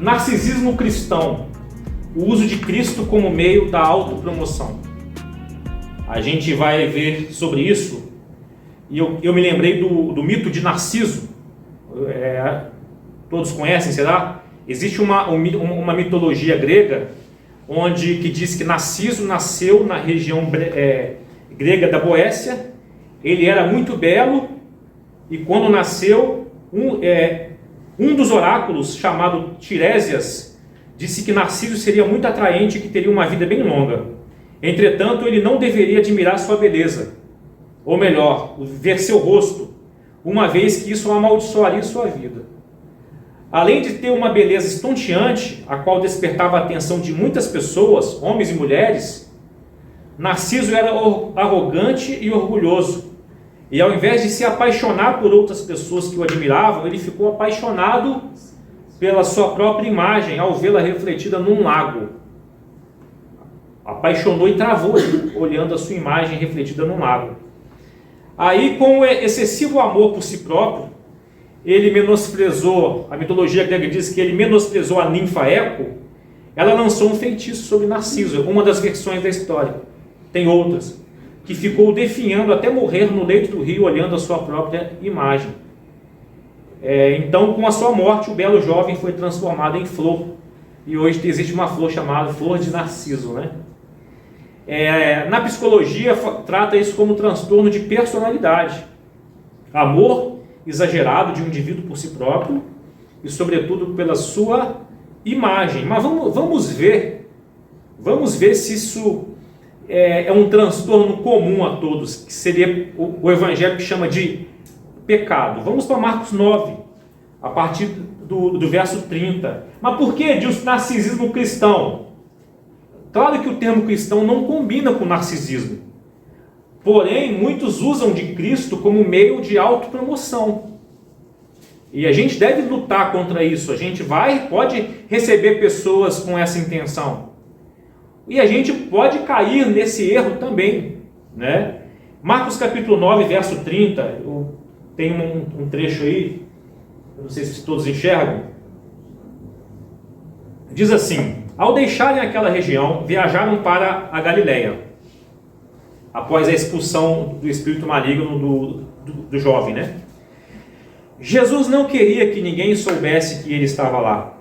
Narcisismo cristão. O uso de Cristo como meio da autopromoção. A gente vai ver sobre isso. E eu me lembrei do mito de Narciso. Todos conhecem, será? Existe uma mitologia grega que diz que Narciso nasceu na região grega da Boécia. Ele era muito belo e quando nasceu, um dos oráculos, chamado Tiresias, disse que Narciso seria muito atraente e que teria uma vida bem longa. Entretanto, ele não deveria admirar sua beleza, ou melhor, ver seu rosto, uma vez que isso amaldiçoaria sua vida. Além de ter uma beleza estonteante, a qual despertava a atenção de muitas pessoas, homens e mulheres, Narciso era arrogante e orgulhoso. E ao invés de se apaixonar por outras pessoas que o admiravam, ele ficou apaixonado pela sua própria imagem ao vê-la refletida num lago. Apaixonou e travou olhando a sua imagem refletida num lago. Aí, com o excessivo amor por si próprio, ele menosprezou, a mitologia grega diz que ele menosprezou a ninfa Eco. Ela lançou um feitiço sobre Narciso, uma das versões da história. Tem outras, que ficou definhando até morrer no leito do rio, olhando a sua própria imagem. Então, com a sua morte, o belo jovem foi transformado em flor. E hoje existe uma flor chamada flor de Narciso, né? Na psicologia, trata isso como transtorno de personalidade. Amor exagerado de um indivíduo por si próprio e, sobretudo, pela sua imagem. Mas vamos ver se isso é um transtorno comum a todos, que seria o Evangelho que chama de pecado. Vamos para Marcos 9, a partir do verso 30. Mas por que diz narcisismo cristão? Claro que o termo cristão não combina com narcisismo. Porém, muitos usam de Cristo como meio de autopromoção. E a gente deve lutar contra isso. A gente pode receber pessoas com essa intenção. E a gente pode cair nesse erro também, né? Marcos capítulo 9, verso 30, tem um trecho aí, eu não sei se todos enxergam. Diz assim: ao deixarem aquela região, viajaram para a Galileia, após a expulsão do espírito maligno do jovem, né? Jesus não queria que ninguém soubesse que ele estava lá.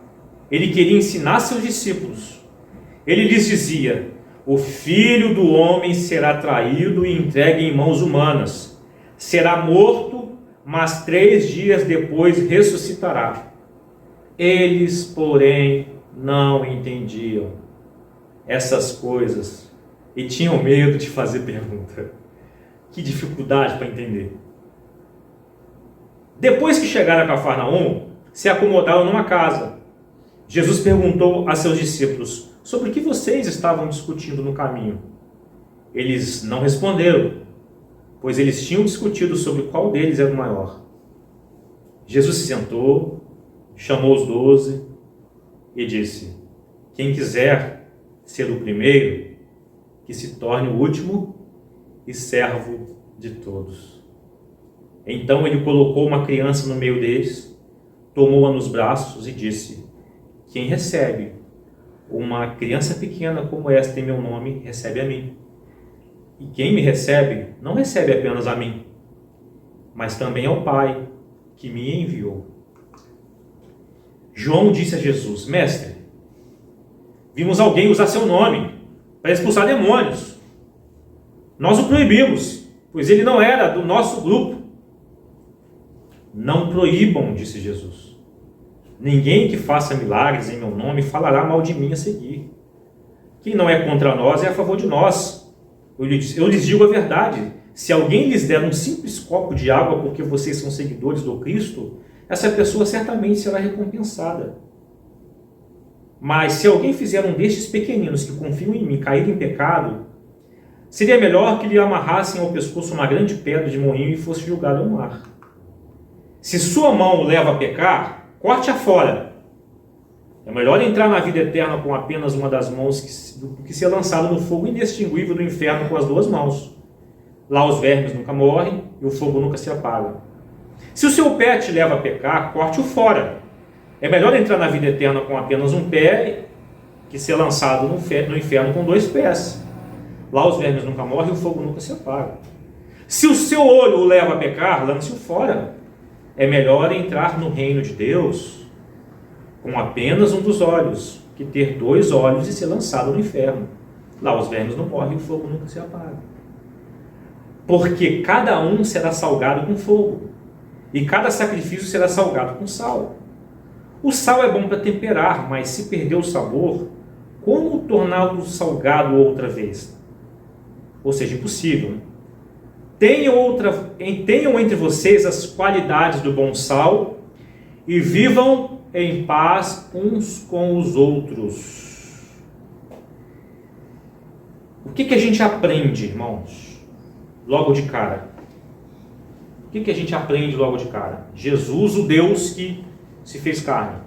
Ele queria ensinar seus discípulos. Ele lhes dizia: o Filho do Homem será traído e entregue em mãos humanas. Será morto, mas 3 dias depois ressuscitará. Eles, porém, não entendiam essas coisas e tinham medo de fazer pergunta. Que dificuldade para entender. Depois que chegaram a Cafarnaum, se acomodaram numa casa. Jesus perguntou a seus discípulos: sobre o que vocês estavam discutindo no caminho? Eles não responderam, pois eles tinham discutido sobre qual deles era o maior. Jesus se sentou, chamou os 12 e disse: quem quiser ser o primeiro, que se torne o último e servo de todos. Então ele colocou uma criança no meio deles, tomou-a nos braços e disse: quem recebe uma criança pequena como esta em meu nome, recebe a mim. E quem me recebe, não recebe apenas a mim, mas também ao Pai que me enviou. João disse a Jesus: mestre, vimos alguém usar seu nome para expulsar demônios. Nós o proibimos, pois ele não era do nosso grupo. Não proíbam, disse Jesus. Ninguém que faça milagres em meu nome falará mal de mim a seguir. Quem não é contra nós é a favor de nós. Eu lhes digo a verdade. Se alguém lhes der um simples copo de água porque vocês são seguidores do Cristo, essa pessoa certamente será recompensada. Mas se alguém fizer um destes pequeninos que confiam em mim cair em pecado, seria melhor que lhe amarrassem ao pescoço uma grande pedra de moinho e fosse jogado ao mar. Se sua mão o leva a pecar, corte-a fora. É melhor entrar na vida eterna com apenas uma das mãos do que ser lançado no fogo inextinguível do inferno com as 2 mãos. Lá os vermes nunca morrem e o fogo nunca se apaga. Se o seu pé te leva a pecar, corte-o fora. É melhor entrar na vida eterna com apenas um pé que ser lançado no inferno com 2 pés. Lá os vermes nunca morrem e o fogo nunca se apaga. Se o seu olho o leva a pecar, lance-o fora. É melhor entrar no reino de Deus com apenas um dos olhos que ter 2 olhos e ser lançado no inferno. Lá os vermes não morrem e o fogo nunca se apaga. Porque cada um será salgado com fogo, e cada sacrifício será salgado com sal. O sal é bom para temperar, mas se perder o sabor, como torná-lo salgado outra vez? Ou seja, impossível. Né? Tenham entre vocês as qualidades do bom sal e vivam em paz uns com os outros. O que a gente aprende, irmãos, logo de cara? O que a gente aprende logo de cara? Jesus, o Deus que se fez carne,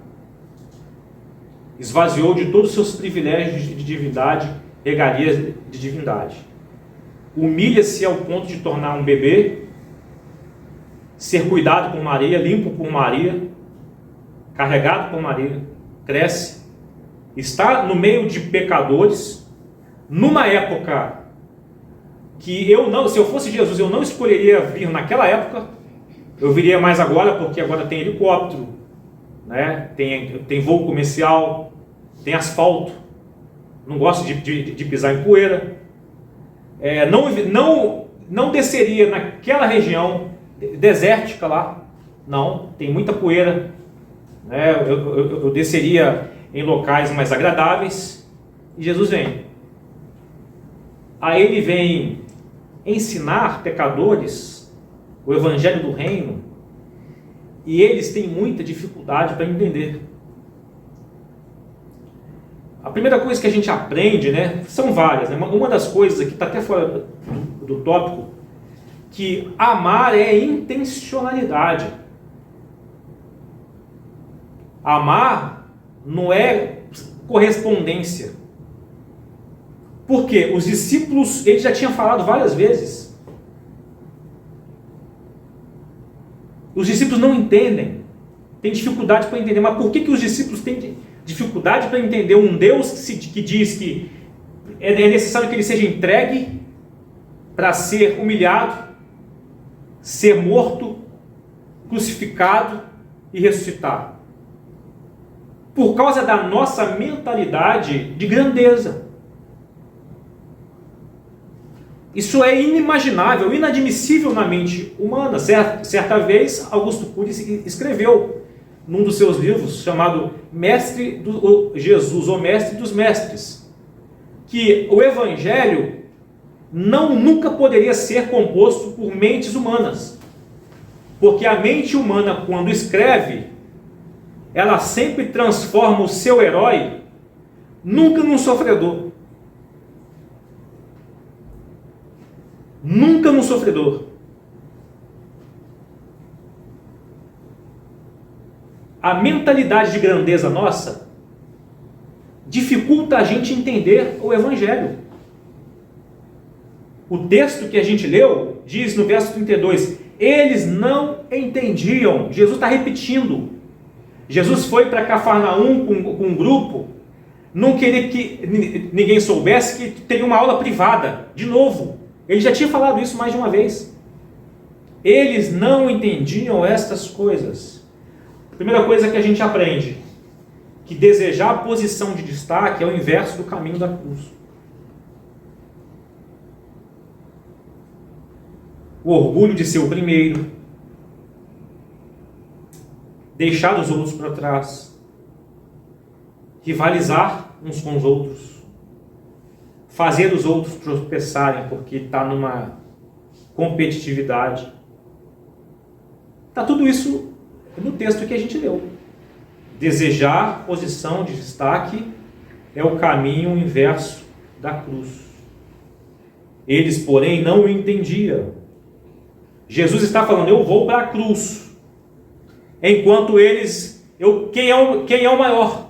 esvaziou de todos os seus privilégios de divindade, regalias de divindade. Humilha-se ao ponto de tornar um bebê, ser cuidado por Maria, limpo por Maria, carregado por Maria, cresce, está no meio de pecadores, numa época que se eu fosse Jesus, eu não escolheria vir naquela época, eu viria mais agora, porque agora tem helicóptero, né? tem voo comercial, tem asfalto, não gosto de pisar em poeira, não desceria naquela região desértica lá, não, tem muita poeira, né? Eu desceria em locais mais agradáveis, e Jesus vem. Aí ele vem ensinar pecadores o evangelho do reino, e eles têm muita dificuldade para entender. A primeira coisa que a gente aprende, né, são várias, né? Uma das coisas aqui, está até fora do tópico, que amar é intencionalidade. Amar não é correspondência. Por quê? Os discípulos, ele já tinha falado várias vezes. Os discípulos não entendem, têm dificuldade para entender. Mas por que os discípulos têm dificuldade para entender um Deus que diz que é necessário que ele seja entregue para ser humilhado, ser morto, crucificado e ressuscitar? Por causa da nossa mentalidade de grandeza. Isso é inimaginável, inadmissível na mente humana. Certa vez, Augusto Cury escreveu num dos seus livros, chamado Jesus, o Mestre dos Mestres, que o Evangelho nunca poderia ser composto por mentes humanas, porque a mente humana, quando escreve, ela sempre transforma o seu herói nunca num sofredor. Nunca num sofredor. A mentalidade de grandeza nossa dificulta a gente entender o Evangelho. O texto que a gente leu diz no verso 32, eles não entendiam. Jesus está repetindo. Jesus foi para Cafarnaum com um grupo, não queria que ninguém soubesse que teria uma aula privada, de novo. Ele já tinha falado isso mais de uma vez. Eles não entendiam estas coisas. A primeira coisa que a gente aprende, que desejar a posição de destaque é o inverso do caminho da cruz. O orgulho de ser o primeiro, deixar os outros para trás, rivalizar uns com os outros, fazer os outros tropeçarem porque está numa competitividade. Está tudo isso no texto que a gente leu. Desejar posição de destaque é o caminho inverso da cruz. Eles, porém, não o entendiam. Jesus está falando, eu vou para a cruz. Enquanto eles, quem é o maior?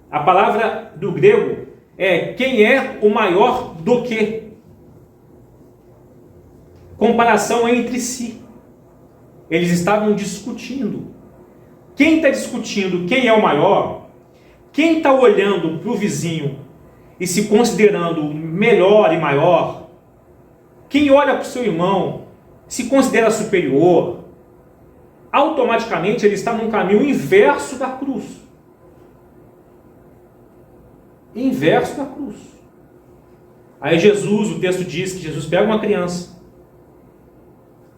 A palavra do grego é quem é o maior do que? Comparação entre si. Eles estavam discutindo Quem está discutindo quem é o maior, quem está olhando para o vizinho e se considerando melhor e maior, quem olha para o seu irmão, se considera superior, automaticamente ele está num caminho inverso da cruz. Inverso da cruz. Aí Jesus, o texto diz que Jesus pega uma criança,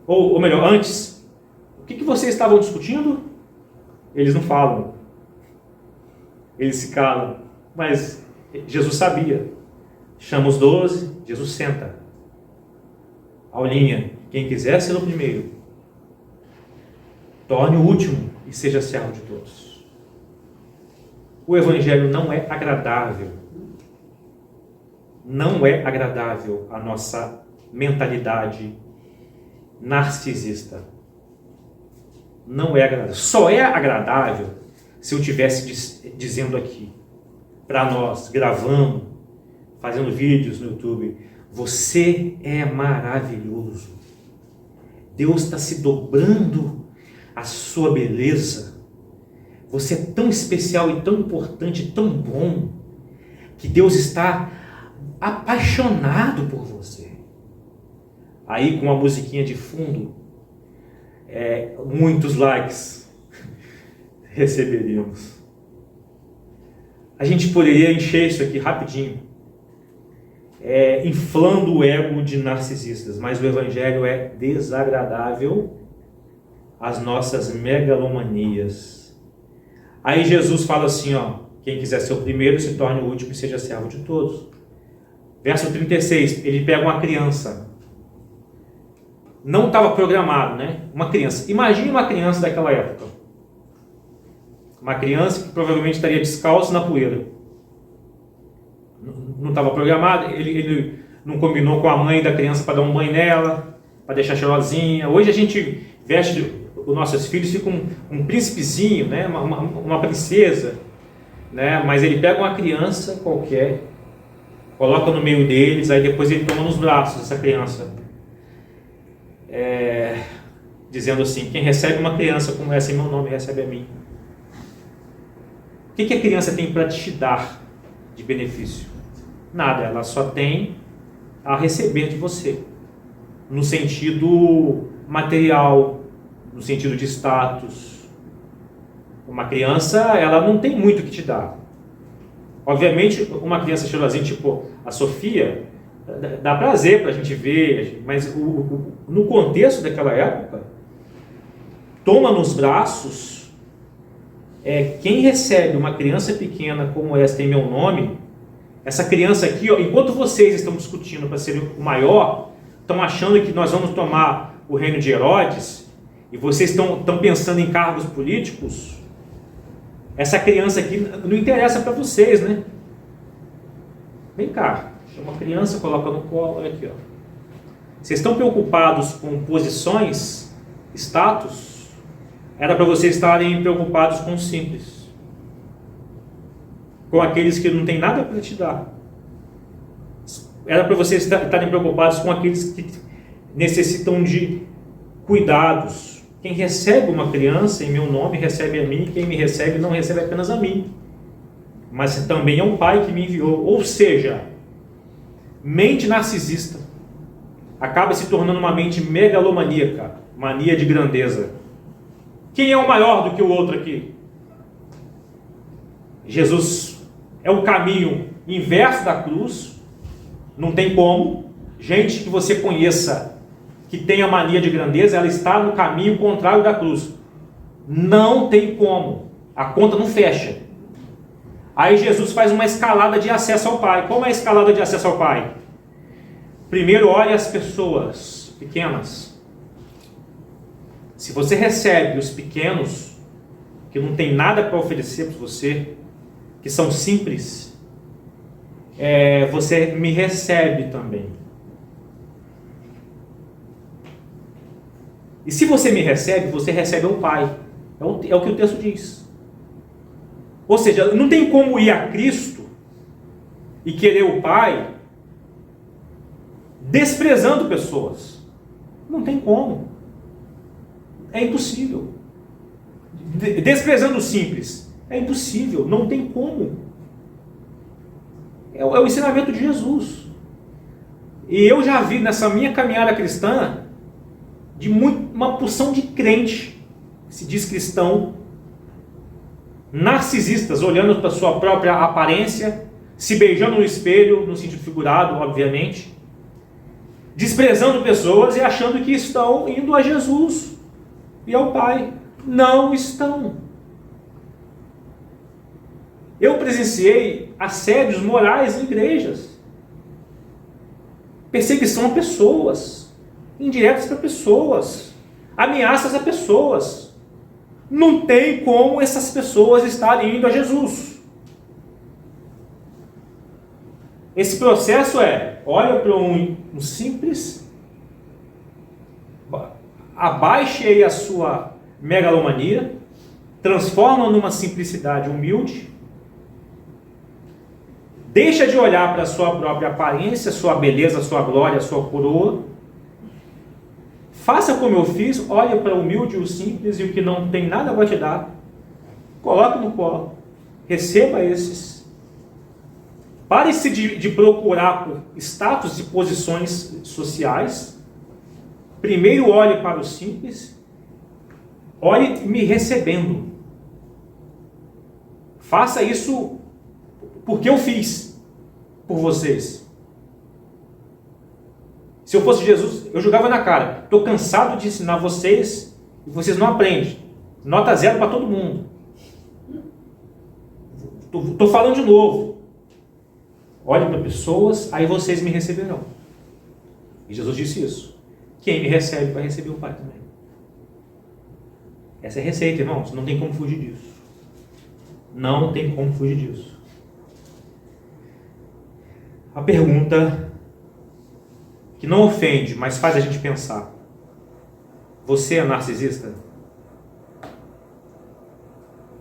ou melhor, antes, o que vocês estavam discutindo? Eles não falam, eles se calam, mas Jesus sabia. Chama os 12, Jesus senta. Aulinha, quem quiser ser o primeiro, torne o último e seja servo de todos. O Evangelho não é agradável. Não é agradável a nossa mentalidade narcisista. Não é agradável. Só é agradável se eu estivesse dizendo aqui para nós, gravando, fazendo vídeos no YouTube, você é maravilhoso. Deus está se dobrando a sua beleza. Você é tão especial e tão importante, tão bom, que Deus está apaixonado por você. Aí com uma musiquinha de fundo, muitos likes receberíamos. A gente poderia encher isso aqui rapidinho, inflando o ego de narcisistas, mas o Evangelho é desagradável às nossas megalomanias. Aí Jesus fala assim, quem quiser ser o primeiro se torne o último e seja servo de todos. Verso 36, ele pega uma criança. Não estava programado, né? Uma criança. Imagine uma criança daquela época. Uma criança que provavelmente estaria descalço na poeira. Não estava programado, ele não combinou com a mãe da criança para dar um banho nela, para deixar cheirosinha. Hoje a gente veste os nossos filhos, fica um príncipezinho, né? uma princesa, né? Mas ele pega uma criança qualquer, coloca no meio deles, aí depois ele toma nos braços essa criança, dizendo assim, quem recebe uma criança como essa em meu nome, recebe a mim. O que a criança tem para te dar de benefício? Nada, ela só tem a receber de você, no sentido material, no sentido de status. Uma criança, ela não tem muito o que te dar. Obviamente, uma criança cheirosinha, tipo a Sofia, dá prazer para a gente ver, mas no contexto daquela época, toma nos braços, quem recebe uma criança pequena como esta em meu nome, essa criança aqui, enquanto vocês estão discutindo para ser o maior, estão achando que nós vamos tomar o reino de Herodes, e vocês estão pensando em cargos políticos, essa criança aqui não interessa para vocês, né? Vem cá, chama a criança, coloca no colo, olha aqui, Vocês estão preocupados com posições, status? Era para vocês estarem preocupados com o simples, com aqueles que não tem nada para te dar. Era para vocês estarem preocupados com aqueles que necessitam de cuidados. Quem recebe uma criança em meu nome recebe a mim, quem me recebe não recebe apenas a mim, mas também é o Pai que me enviou. Ou seja, mente narcisista acaba se tornando uma mente megalomaníaca, mania de grandeza. Quem é o maior do que o outro aqui? Jesus é o caminho inverso da cruz. Não tem como. Gente que você conheça que tem a mania de grandeza, ela está no caminho contrário da cruz. Não tem como. A conta não fecha. Aí Jesus faz uma escalada de acesso ao Pai. Como é a escalada de acesso ao Pai? Primeiro, olhe as pessoas pequenas. Se você recebe os pequenos, que não tem nada para oferecer para você, que são simples, você me recebe também. E se você me recebe, você recebe o Pai. É o que o texto diz. Ou seja, não tem como ir a Cristo e querer o Pai desprezando pessoas. Não tem como. É impossível. desprezando o simples. É impossível, não tem como. É o ensinamento de Jesus. E eu já vi nessa minha caminhada cristã uma porção de crente que se diz cristão, narcisistas, olhando para sua própria aparência, se beijando no espelho, no sentido figurado, obviamente, desprezando pessoas e achando que estão indo a Jesus e ao Pai. Não estão. Eu presenciei assédios morais em igrejas, perseguição a pessoas, indiretas para pessoas, ameaças a pessoas. Não tem como essas pessoas estarem indo a Jesus. Esse processo olha para um simples, abaixe aí a sua megalomania, transforma numa simplicidade humilde, deixa de olhar para a sua própria aparência, sua beleza, sua glória, sua coroa. Faça como eu fiz, olhe para o humilde, o simples e o que não tem nada para te dar. Coloque no colo. Receba esses. Pare-se de procurar por status e posições sociais. Primeiro olhe para o simples. Olhe me recebendo. Faça isso porque eu fiz por vocês. Se eu fosse Jesus, eu jogava na cara. Estou cansado de ensinar vocês e vocês não aprendem. Nota 0 para todo mundo. Estou falando de novo. Olhe para pessoas, aí vocês me receberão. E Jesus disse isso. Quem me recebe vai receber o Pai também. Essa é a receita, irmãos. Não tem como fugir disso. Não tem como fugir disso. A pergunta que não ofende, mas faz a gente pensar. Você é narcisista?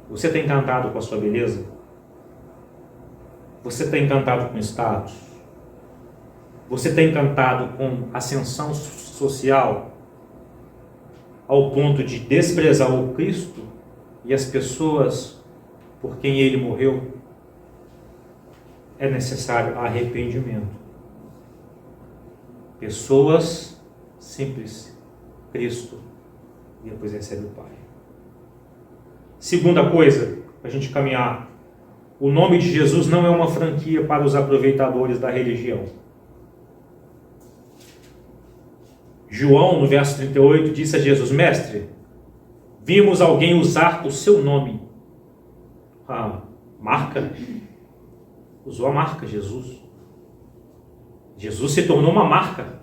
Você está encantado com a sua beleza? Você está encantado com o status? Você está encantado com ascensão social ao ponto de desprezar o Cristo e as pessoas por quem Ele morreu? É necessário arrependimento. Pessoas simples, Cristo, e depois recebe o Pai. Segunda coisa, para a gente caminhar, o nome de Jesus não é uma franquia para os aproveitadores da religião. João, no verso 38, disse a Jesus: Mestre, vimos alguém usar o seu nome. A marca, usou a marca Jesus. Jesus se tornou uma marca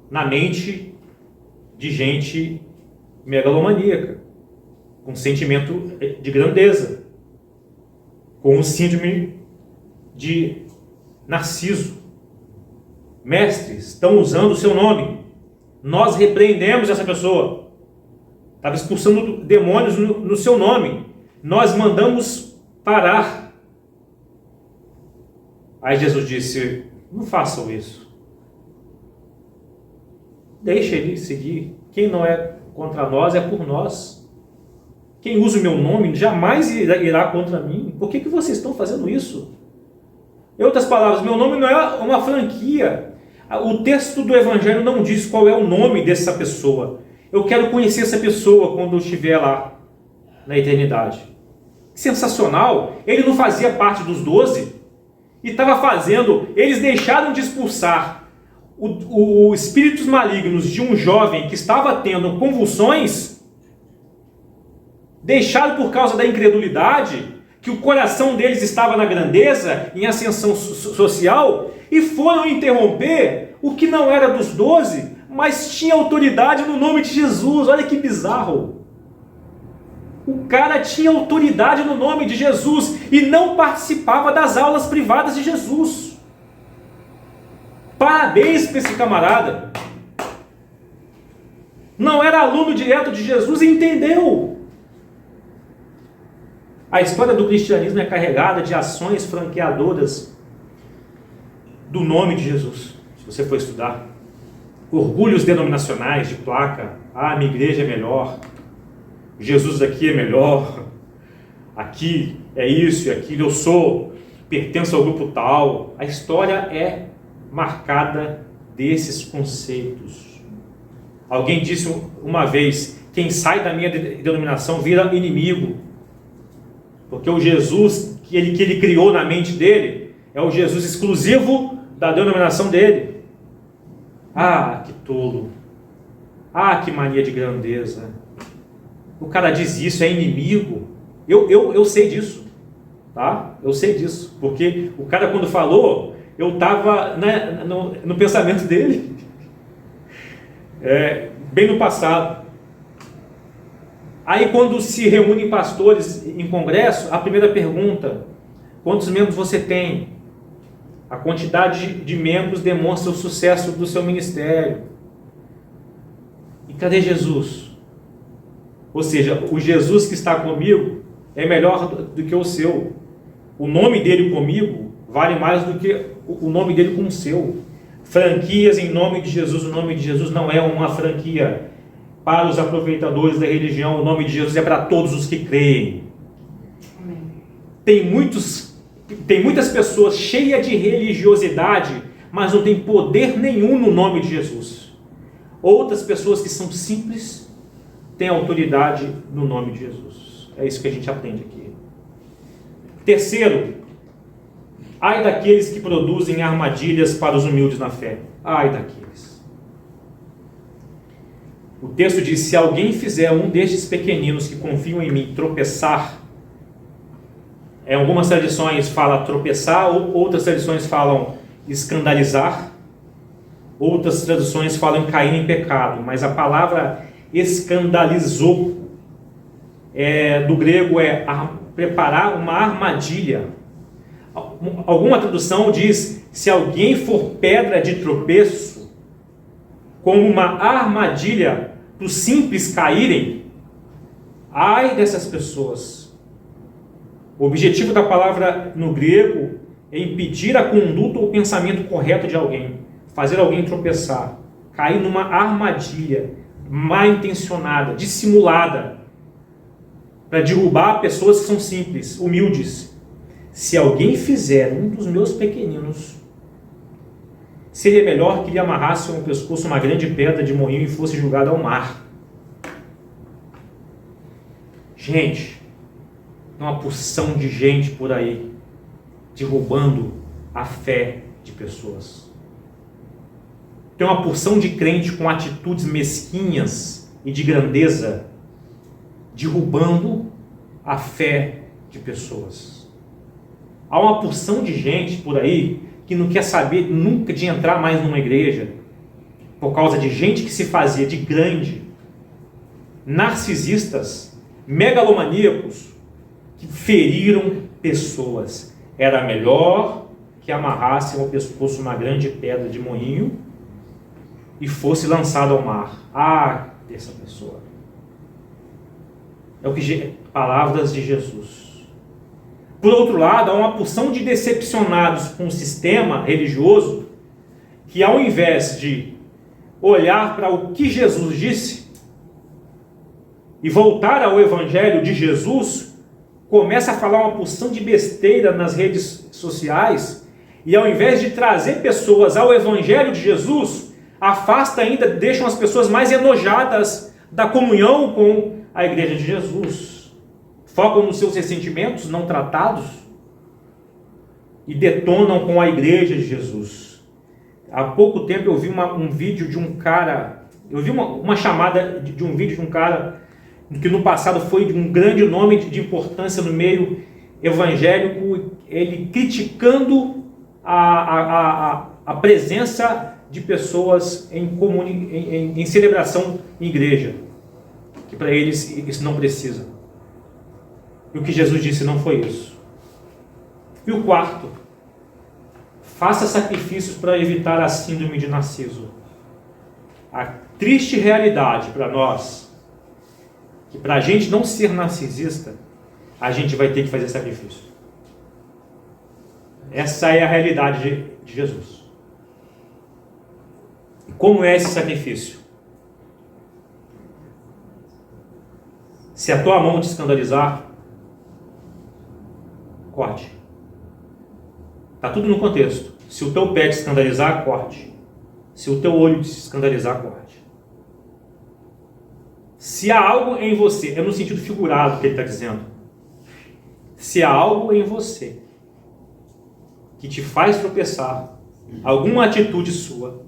na mente de gente megalomaníaca, com sentimento de grandeza, com o síndrome de Narciso. Mestre, estão usando o seu nome. Nós repreendemos essa pessoa. Estava expulsando demônios no seu nome. Nós mandamos parar. Aí Jesus disse: não façam isso. Deixa ele seguir. Quem não é contra nós é por nós. Quem usa o meu nome jamais irá contra mim. Por que vocês estão fazendo isso? Em outras palavras, meu nome não é uma franquia. O texto do Evangelho não diz qual é o nome dessa pessoa. Eu quero conhecer essa pessoa quando eu estiver lá na eternidade. Sensacional! Ele não fazia parte dos 12 e estava fazendo. Eles deixaram de expulsar os espíritos malignos de um jovem que estava tendo convulsões, deixaram por causa da incredulidade, que o coração deles estava na grandeza, em ascensão social, e foram interromper o que não era dos 12, mas tinha autoridade no nome de Jesus. Olha que bizarro. O cara tinha autoridade no nome de Jesus e não participava das aulas privadas de Jesus. Parabéns para esse camarada. Não era aluno direto de Jesus e entendeu. A história do cristianismo é carregada de ações franqueadoras do nome de Jesus. Se você for estudar, orgulhos denominacionais de placa, minha igreja é melhor, Jesus aqui é melhor, aqui é isso e aquilo, pertenço ao grupo tal. A história é marcada desses conceitos. Alguém disse uma vez: quem sai da minha denominação vira inimigo, porque o Jesus que ele criou na mente dele é o Jesus exclusivo da denominação dele. Ah, que tolo! Ah, que mania de grandeza! O cara diz isso, é inimigo. Eu sei disso, tá? Eu sei disso, porque o cara, quando falou, eu estava, né, no pensamento dele, bem no passado. Aí, quando se reúnem pastores em congresso, a primeira pergunta: quantos membros você tem? A quantidade de membros demonstra o sucesso do seu ministério. E cadê Jesus? Ou seja, o Jesus que está comigo é melhor do que o seu. O nome dele comigo vale mais do que o nome dele com o seu. Franquias em nome de Jesus. O nome de Jesus não é uma franquia para os aproveitadores da religião. O nome de Jesus é para todos os que creem. Amém. Tem muitas pessoas cheias de religiosidade, mas não tem poder nenhum no nome de Jesus. Outras pessoas que são simples têm autoridade no nome de Jesus. É isso que a gente aprende aqui. Terceiro, ai daqueles que produzem armadilhas para os humildes na fé. Ai daqueles. O texto diz: se alguém fizer um destes pequeninos que confiam em mim tropeçar, em algumas tradições fala tropeçar, outras tradições falam escandalizar, outras traduções falam cair em pecado, mas a palavra escandalizou do grego é preparar uma armadilha. Alguma tradução diz: se alguém for pedra de tropeço, como uma armadilha para os simples caírem, ai dessas pessoas. O objetivo da palavra no grego é impedir a conduta ou o pensamento correto de alguém, fazer alguém tropeçar, cair numa armadilha mal intencionada, dissimulada, para derrubar pessoas que são simples, humildes. Se alguém fizer um dos meus pequeninos, seria melhor que lhe amarrasse ao pescoço uma grande pedra de moinho e fosse jogado ao mar. Gente, tem uma porção de gente por aí derrubando a fé de pessoas. Tem uma porção de crente com atitudes mesquinhas e de grandeza, derrubando a fé de pessoas. Há uma porção de gente por aí que não quer saber nunca de entrar mais numa igreja, por causa de gente que se fazia de grande, narcisistas, megalomaníacos, que feriram pessoas. Era melhor que amarrassem ao pescoço uma grande pedra de moinho e fosse lançado ao mar. Ah, dessa pessoa. É o que palavras de Jesus. Por outro lado, há uma porção de decepcionados com o sistema religioso que, ao invés de olhar para o que Jesus disse e voltar ao Evangelho de Jesus, começa a falar uma porção de besteira nas redes sociais e, ao invés de trazer pessoas ao Evangelho de Jesus, afasta ainda, deixam as pessoas mais enojadas da comunhão com a Igreja de Jesus. Focam nos seus ressentimentos não tratados e detonam com a Igreja de Jesus. Há pouco tempo eu vi um vídeo de um cara, eu vi uma chamada de um vídeo de um cara que no passado foi de um grande nome de importância no meio evangélico, ele criticando a presença de pessoas em celebração em igreja, que para eles isso não precisa. E o que Jesus disse não foi isso. E o quarto: faça sacrifícios para evitar a síndrome de Narciso. A triste realidade para nós, que para a gente não ser narcisista, a gente vai ter que fazer sacrifício. Essa é a realidade de Jesus. E como é esse sacrifício? Se a tua mão te escandalizar, corte. Está tudo no contexto. Se o teu pé te escandalizar, corte. Se o teu olho te escandalizar, corte. Se há algo em você, é no sentido figurado que ele está dizendo. Se há algo em você que te faz tropeçar, alguma atitude sua,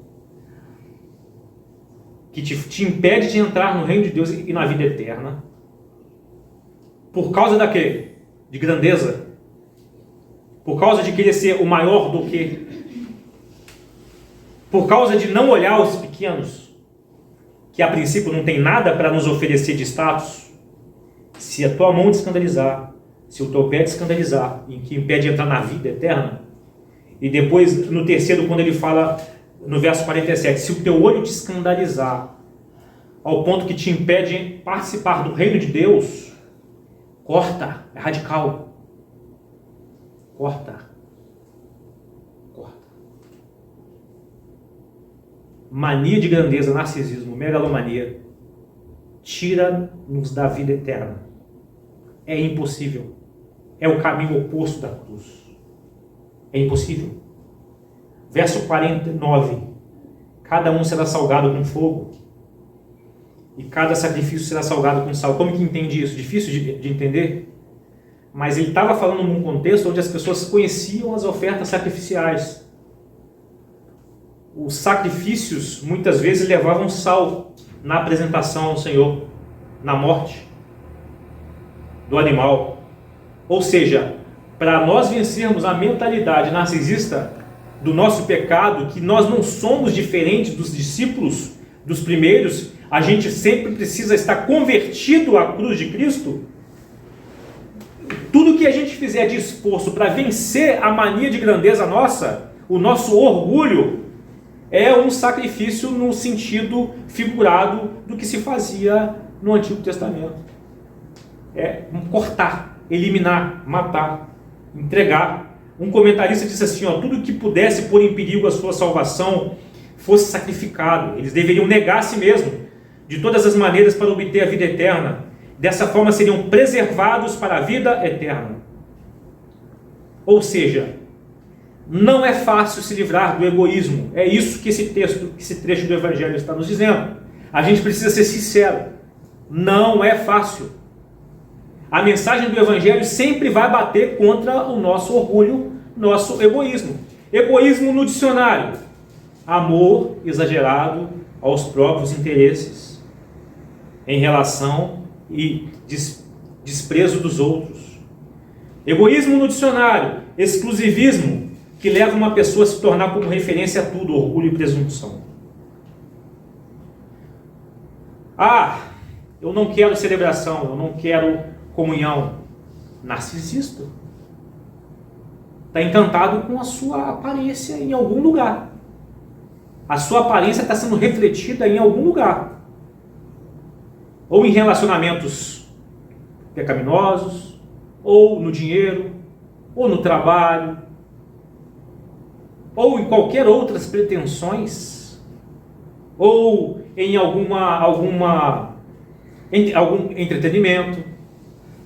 que te impede de entrar no reino de Deus e na vida eterna, por causa da quê? De grandeza, por causa de querer ser o maior do que, por causa de não olhar os pequenos, que a princípio não tem nada para nos oferecer de status. Se a tua mão te escandalizar, se o teu pé te escandalizar, e que impede de entrar na vida eterna, e depois no terceiro, quando ele fala no verso 47, se o teu olho te escandalizar ao ponto que te impede de participar do reino de Deus, corta, é radical. Corta. Mania de grandeza, narcisismo, megalomania, tira-nos da vida eterna. É impossível. É o caminho oposto da cruz. É impossível. Verso 49. Cada um será salgado com fogo, e cada sacrifício será salgado com sal. Como que entende isso? Difícil de entender? Mas ele estava falando num contexto onde as pessoas conheciam as ofertas sacrificiais. Os sacrifícios muitas vezes levavam sal na apresentação ao Senhor, na morte do animal. Ou seja, para nós vencermos a mentalidade narcisista do nosso pecado, que nós não somos diferentes dos discípulos, dos primeiros, a gente sempre precisa estar convertido à cruz de Cristo. Tudo que a gente fizer de esforço para vencer a mania de grandeza nossa, o nosso orgulho, é um sacrifício no sentido figurado do que se fazia no Antigo Testamento. É cortar, eliminar, matar, entregar. Um comentarista disse assim, tudo que pudesse pôr em perigo a sua salvação fosse sacrificado. Eles deveriam negar a si mesmo, de todas as maneiras, para obter a vida eterna. Dessa forma seriam preservados para a vida eterna. Ou seja, não é fácil se livrar do egoísmo. É isso que esse trecho do Evangelho está nos dizendo. A gente precisa ser sincero. Não é fácil. A mensagem do Evangelho sempre vai bater contra o nosso orgulho, nosso egoísmo. Egoísmo no dicionário: amor exagerado aos próprios interesses em relação e desprezo dos outros. Egoísmo no dicionário: exclusivismo, que leva uma pessoa a se tornar como referência a tudo, orgulho e presunção. Eu não quero celebração, eu não quero comunhão. Narcisista. Está encantado com a sua aparência em algum lugar. A sua aparência está sendo refletida em algum lugar. Ou em relacionamentos pecaminosos, ou no dinheiro, ou no trabalho, ou em qualquer outras pretensões, ou em algum entretenimento.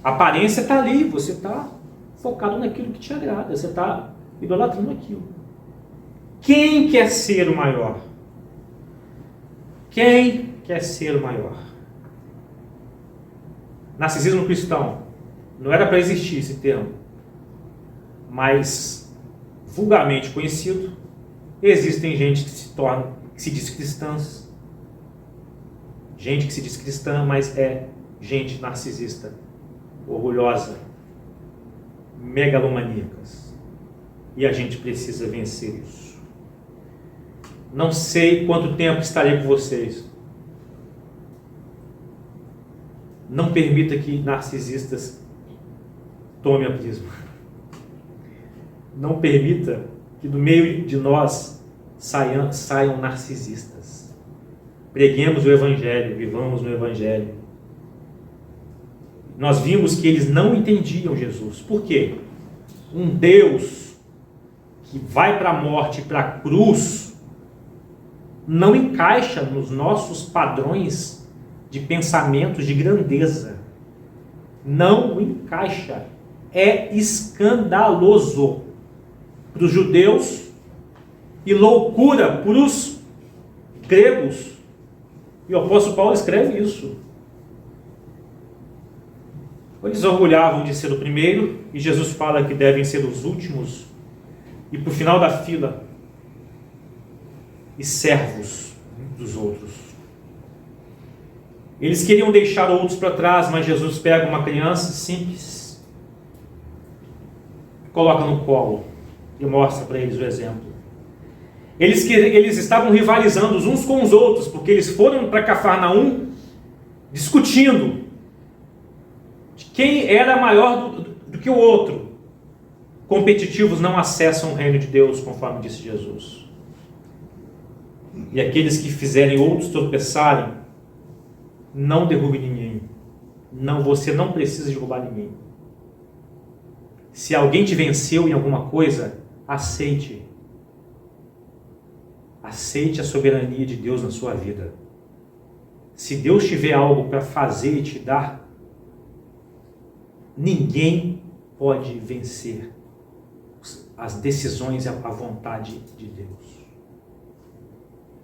A aparência está ali, você está focado naquilo que te agrada, você está idolatrando aquilo. Quem quer ser o maior? Quem quer ser o maior? Narcisismo cristão. Não era para existir esse termo, mas vulgarmente conhecido. Existem gente que se diz cristãs, gente que se diz cristã, mas é gente narcisista, orgulhosa, megalomaníacas. E a gente precisa vencer isso. Não sei quanto tempo estarei com vocês. Não permita que narcisistas tomem a prisma. Não permita que do meio de nós saiam narcisistas. Preguemos o Evangelho, vivamos no Evangelho. Nós vimos que eles não entendiam Jesus. Por quê? Um Deus que vai para a morte, para a cruz, não encaixa nos nossos padrões de pensamentos de grandeza. Não encaixa. É escandaloso para os judeus e loucura para os gregos. E o apóstolo Paulo escreve isso. Eles orgulhavam de ser o primeiro, e Jesus fala que devem ser os últimos, e por final da fila, e servos dos outros. Eles queriam deixar outros para trás, mas Jesus pega uma criança simples, coloca no colo e mostra para eles o exemplo. Eles estavam rivalizando uns com os outros, porque eles foram para Cafarnaum discutindo de quem era maior do que o outro. Competitivos não acessam o reino de Deus, conforme disse Jesus. E aqueles que fizerem outros tropeçarem, não derrube ninguém. Não, você não precisa derrubar ninguém. Se alguém te venceu em alguma coisa, aceite. Aceite a soberania de Deus na sua vida. Se Deus tiver algo para fazer e te dar, ninguém pode vencer as decisões e a vontade de Deus.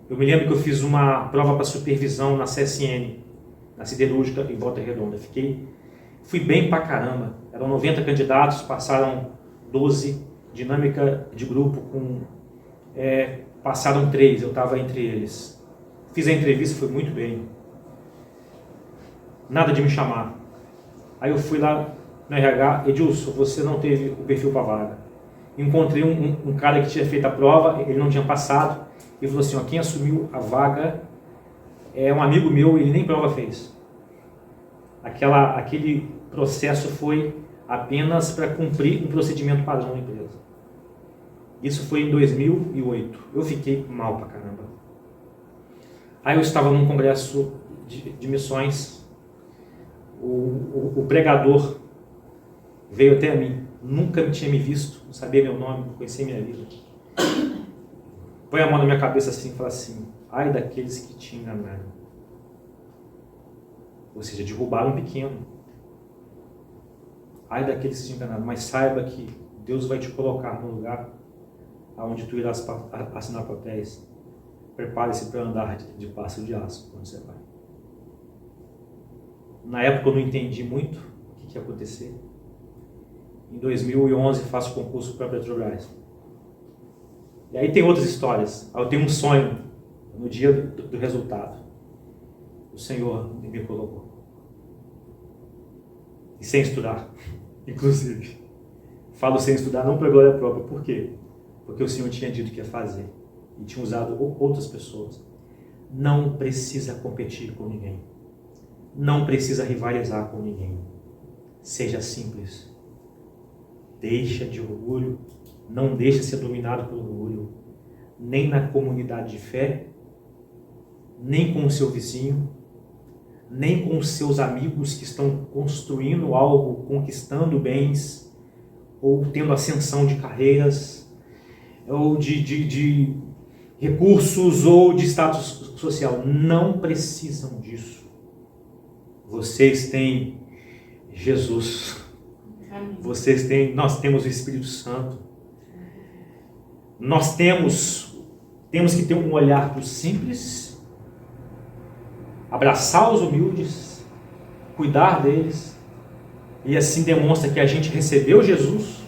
Eu me lembro que eu fiz uma prova para supervisão na CSN, na Siderúrgica, em Volta Redonda. Fui bem pra caramba. Eram 90 candidatos, passaram 12, dinâmica de grupo passaram 3, eu estava entre eles. Fiz a entrevista, foi muito bem. Nada de me chamar. Aí eu fui lá no RH, Edilson, você não teve o perfil para a vaga. Encontrei um cara que tinha feito a prova, ele não tinha passado, e falou assim, quem assumiu a vaga é um amigo meu, ele nem prova fez. Aquele processo foi apenas para cumprir um procedimento padrão da empresa. Isso foi em 2008. Eu fiquei mal pra caramba. Aí eu estava num congresso de missões, o pregador veio até a mim, nunca tinha me visto, não sabia meu nome, não conhecia minha vida. Põe a mão na minha cabeça assim e fala assim, ai daqueles que te enganaram. Ou seja, derrubaram um pequeno. Ai daqueles que te enganaram, mas saiba que Deus vai te colocar no lugar onde tu irás assinar papéis. Prepare-se para andar de passo de aço quando você vai. Na época eu não entendi muito o que ia acontecer. Em 2011 faço concurso para a Petrobras. E aí tem outras histórias. Eu tenho um sonho no dia do resultado. O Senhor me colocou. E sem estudar, inclusive. Falo sem estudar não para glória própria. Por quê? Porque o Senhor tinha dito que ia fazer. E tinha usado outras pessoas. Não precisa competir com ninguém. Não precisa rivalizar com ninguém. Seja simples. Deixa de orgulho. Não deixa ser dominado pelo orgulho. Nem na comunidade de fé, nem com o seu vizinho, nem com os seus amigos que estão construindo algo, conquistando bens, ou tendo ascensão de carreiras, ou de recursos, ou de status social. Não precisam disso. Vocês têm Jesus. Nós temos o Espírito Santo. Nós temos que ter um olhar para o simples, abraçar os humildes, cuidar deles, e assim demonstra que a gente recebeu Jesus,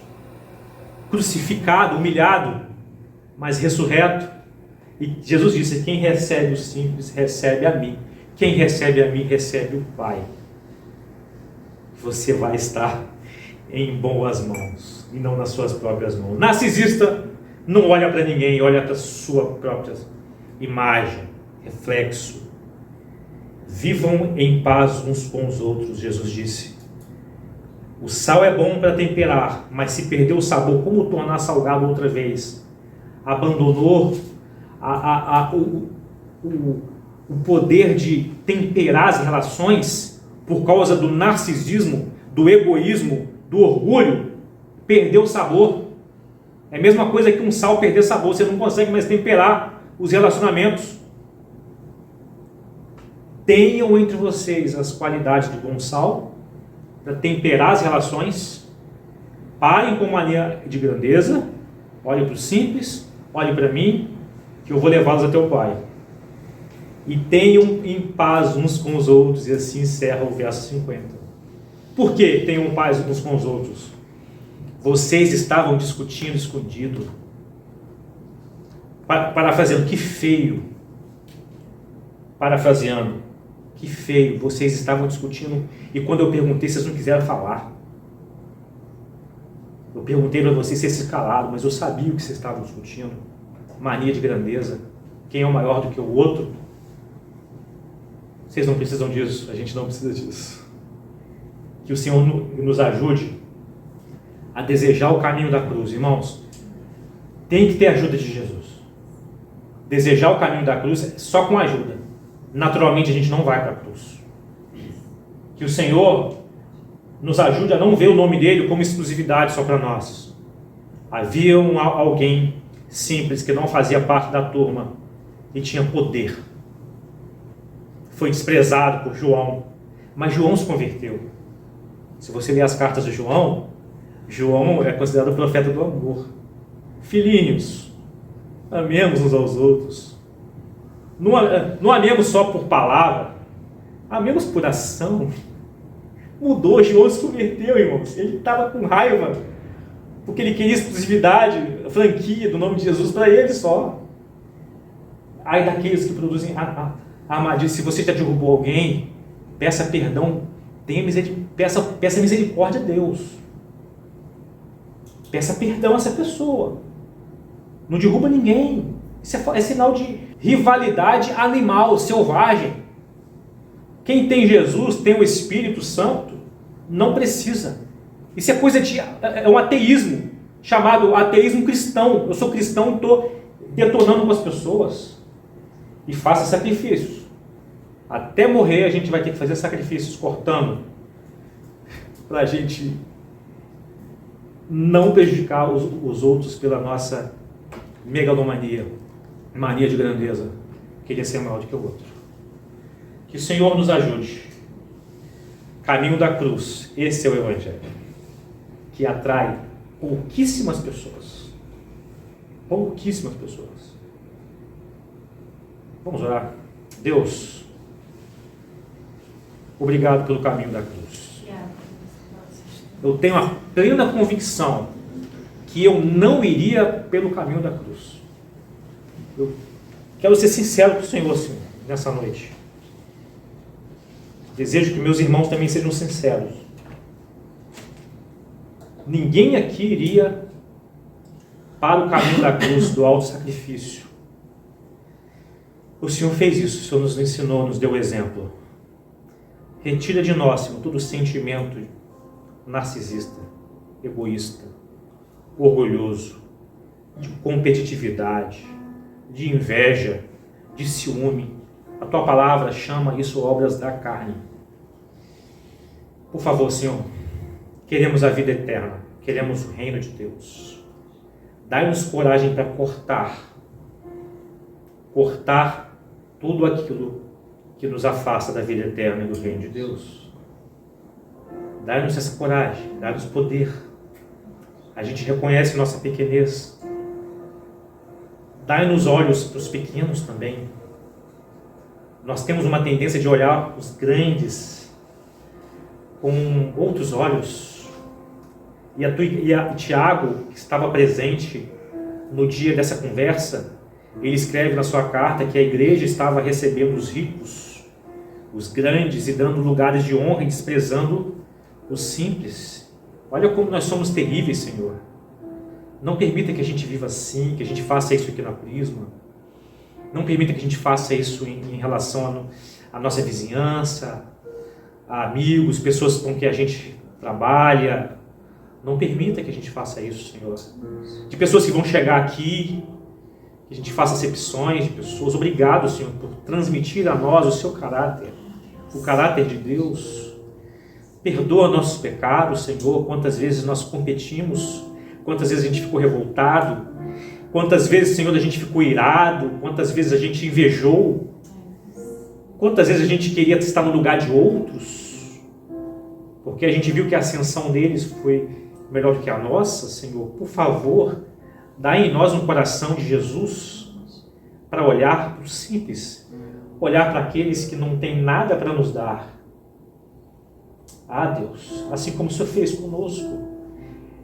crucificado, humilhado, mas ressurreto. E Jesus disse, quem recebe os simples, recebe a mim. Quem recebe a mim, recebe o Pai. Você vai estar em boas mãos, e não nas suas próprias mãos. Narcisista não olha para ninguém, olha para a sua própria imagem, reflexo. Vivam em paz uns com os outros, Jesus disse. O sal é bom para temperar, mas se perder o sabor, como tornar salgado outra vez? Abandonou o poder de temperar as relações por causa do narcisismo, do egoísmo, do orgulho, perdeu o sabor. É a mesma coisa que um sal perder sabor, você não consegue mais temperar os relacionamentos. Tenham entre vocês as qualidades do bom sal para temperar as relações. Parem com mania de grandeza, olhem para o simples, olhem para mim, que eu vou levá-los até o Pai. E tenham em paz uns com os outros, e assim encerra o verso 50. Por que tenham paz uns com os outros? Vocês estavam discutindo escondido. Parafraseando, que feio. Parafraseando, que feio. Vocês estavam discutindo e quando eu perguntei, vocês não quiseram falar. Eu perguntei para vocês se vocês se calaram, mas eu sabia o que vocês estavam discutindo. Mania de grandeza. Quem é o maior do que o outro? Vocês não precisam disso, a gente não precisa disso. Que o Senhor nos ajude a desejar o caminho da cruz. Irmãos, tem que ter a ajuda de Jesus. Desejar o caminho da cruz só com ajuda. Naturalmente a gente não vai para a cruz. Que o Senhor nos ajude a não ver o nome dele como exclusividade só para nós. Havia alguém simples que não fazia parte da turma e tinha poder. Foi desprezado por João, mas João se converteu. Se você ler as cartas de João, João é considerado o profeta do amor. Filhinhos, amemos uns aos outros. Não amemos só por palavra, amemos por ação. Mudou, João se converteu, irmãos. Ele estava com raiva, porque ele queria exclusividade, franquia do nome de Jesus para ele só. Ai daqueles que produzem armadilha. Se você já derrubou alguém, peça perdão, peça misericórdia a Deus. Peça perdão a essa pessoa. Não derruba ninguém. Isso é sinal de rivalidade animal, selvagem. Quem tem Jesus, tem o Espírito Santo, não precisa. Isso é coisa é um ateísmo, chamado ateísmo cristão. Eu sou cristão e estou detonando com as pessoas. E faça sacrifícios. Até morrer a gente vai ter que fazer sacrifícios, cortando, para a gente não prejudicar os outros pela nossa megalomania, mania de grandeza, querer ser maior do que o outro. Que o Senhor nos ajude. Caminho da cruz, esse é o Evangelho, que atrai pouquíssimas pessoas. Pouquíssimas pessoas. Vamos orar. Deus, obrigado pelo caminho da cruz. Eu tenho a plena convicção que eu não iria pelo caminho da cruz. Eu quero ser sincero com o Senhor, Senhor, nessa noite. Desejo que meus irmãos também sejam sinceros. Ninguém aqui iria para o caminho da cruz, do auto-sacrifício. O Senhor fez isso, o Senhor nos ensinou, nos deu o exemplo. Retira de nós, Senhor, todo sentimento narcisista, egoísta, orgulhoso, de competitividade, de inveja, de ciúme. A Tua palavra chama isso obras da carne. Por favor, Senhor, queremos a vida eterna, queremos o reino de Deus. Dai-nos coragem para cortar tudo aquilo que nos afasta da vida eterna e do reino de Deus. Dai-nos essa coragem, dai-nos poder. A gente reconhece nossa pequenez. Dai-nos olhos para os pequenos também. Nós temos uma tendência de olhar os grandes com outros olhos. E Tiago, que estava presente no dia dessa conversa, ele escreve na sua carta que a igreja estava recebendo os ricos, os grandes, e dando lugares de honra e desprezando os simples. Olha como nós somos terríveis, Senhor. Não permita que a gente viva assim, que a gente faça isso aqui na Prisma. Não permita que a gente faça isso em relação à nossa vizinhança, a amigos, pessoas com quem a gente trabalha. Não permita que a gente faça isso, Senhor. De pessoas que vão chegar aqui, que a gente faça acepções de pessoas. Obrigado, Senhor, por transmitir a nós o seu caráter, o caráter de Deus. Perdoa nossos pecados, Senhor. Quantas vezes nós competimos, quantas vezes a gente ficou revoltado, quantas vezes, Senhor, a gente ficou irado, quantas vezes a gente invejou, quantas vezes a gente queria estar no lugar de outros. porque a gente viu que a ascensão deles foi melhor do que a nossa, Senhor. Por favor, dá em nós um coração de Jesus para olhar para o simples, olhar para aqueles que não têm nada para nos dar. Ah, Deus, assim como o Senhor fez conosco.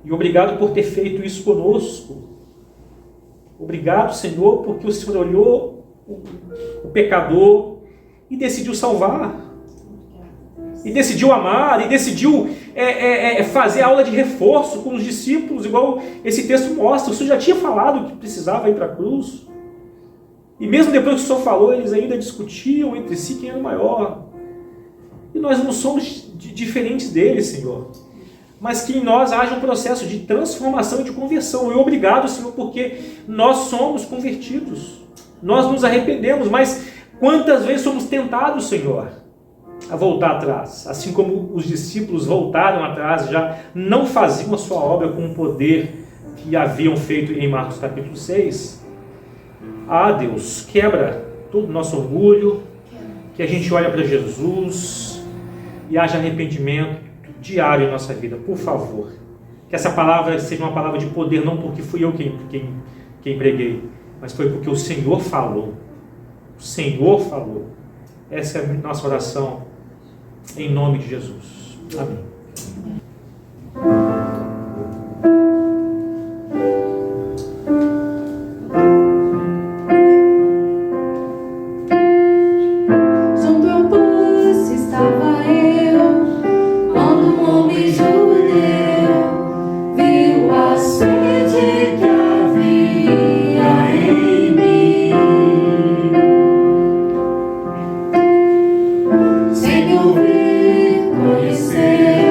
E obrigado por ter feito isso conosco. Obrigado, Senhor, porque o Senhor olhou o pecador e decidiu salvar. E decidiu amar, e decidiu fazer aula de reforço com os discípulos, igual esse texto mostra. O Senhor já tinha falado que precisava ir para a cruz. E mesmo depois que o Senhor falou, eles ainda discutiam entre si quem era o maior. E nós não somos diferentes deles, Senhor. Mas que em nós haja um processo de transformação e de conversão. E obrigado, Senhor, porque nós somos convertidos. Nós nos arrependemos, mas quantas vezes somos tentados, Senhor, a voltar atrás? Assim como os discípulos voltaram atrás, já não faziam a sua obra com o poder que haviam feito em Marcos capítulo 6. Ah, Deus, quebra todo o nosso orgulho, que a gente olhe para Jesus e haja arrependimento diário em nossa vida, por favor. Que essa palavra seja uma palavra de poder, não porque fui eu quem preguei, mas foi porque o Senhor falou. O Senhor falou. Essa é a nossa oração, em nome de Jesus. Amém. Sem ouvir, conhecer.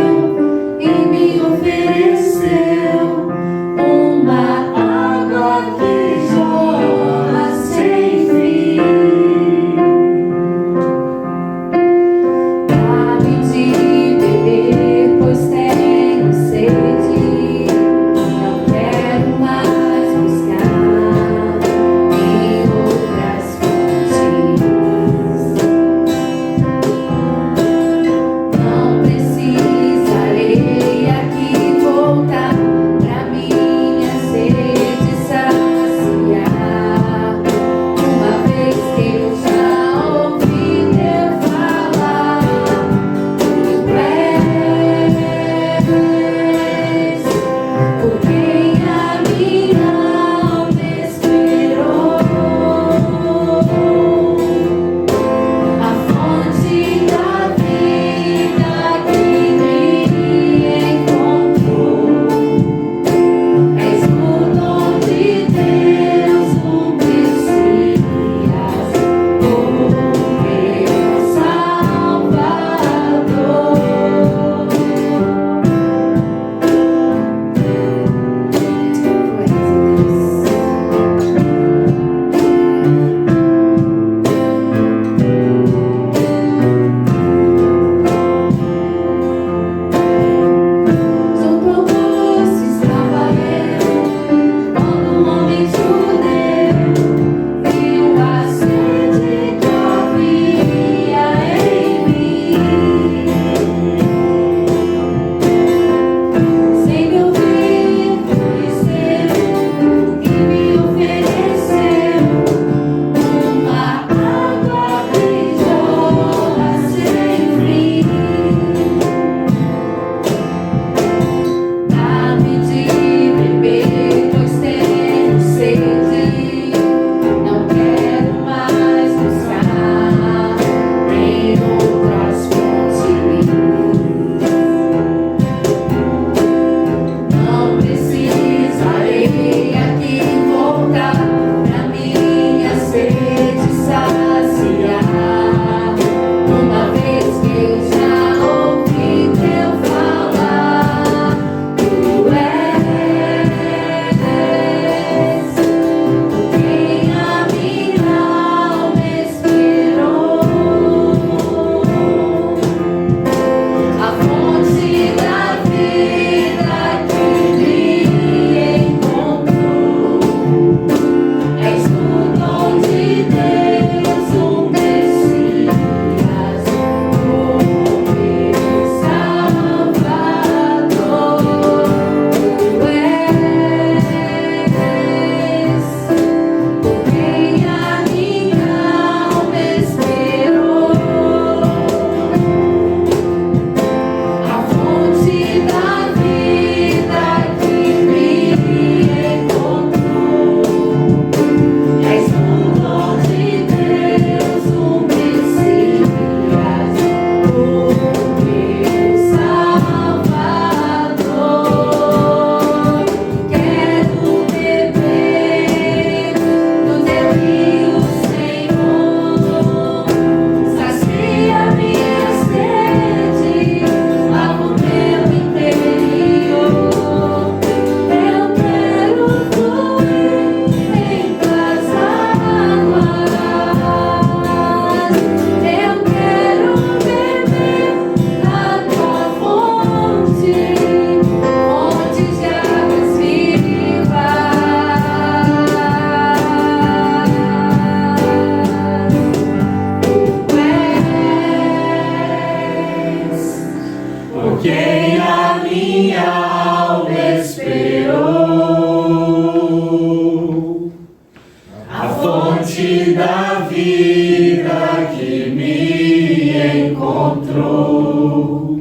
vida que me encontrou.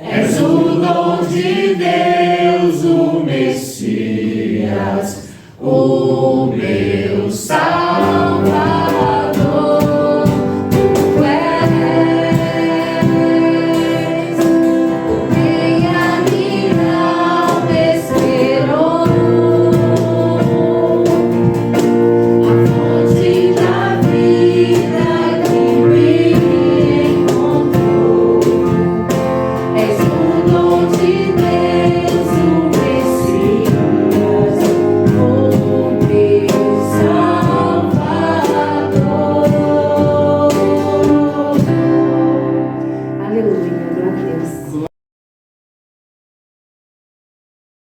És o dom de Deus.